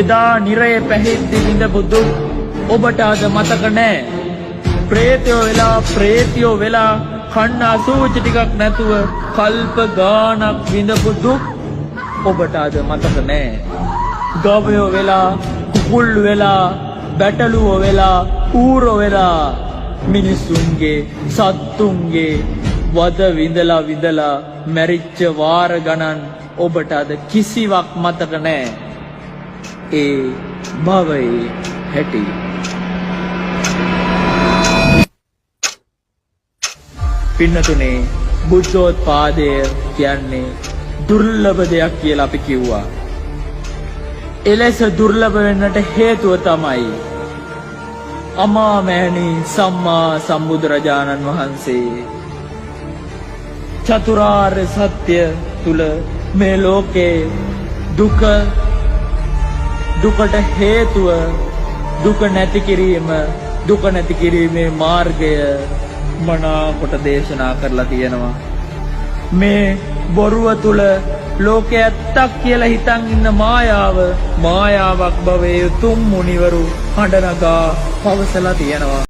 එදා නිරයේ පැහිද්දි විඳපු දුක් ඔබට අද මතක නෑ. ප්‍රේතයෝ වෙලා කන්න අසූචි ටිකක් නැතුව කල්ප ගානක් විඳපු දුක් ඔබට අද මතක නෑ. ගවයෝ වෙලා, කුකුල්ලු වෙලා, බැටළුවෝ වෙලා, ඌරෝ වෙලා මිනිසුන්ගේ සත්තුන්ගේ වද විඳලා මැරිච්ච වාර ගණන් ඔබට අද කිසිවක් මතක නෑ. ඒ භවයේ හැටි. පින්නතුනේ, බුද්ධෝත්පාදය කියන්නේ දුර්ලභ දෙයක් කියලා අපි කිව්වා. එලෙස දුර්ලභ වෙන්නට හේතුව තමයි අමාමෑණි සම්මා සම්බුදුරජාණන් වහන්සේ චතුරාර්ය සත්‍ය තුල මේ ලෝකේ දුකට හේතුව දුක නැති කිරීමේ මාර්ගය මනාකොට දේශනා කරලා තියෙනවා. මේ බොරුව තුල ලෝකේ ඇත්තක් කියලා හිතන් ඉන්න මායාවක් බවේ තුන් මුනිවරු හඬ නගා පවසලා තියෙනවා.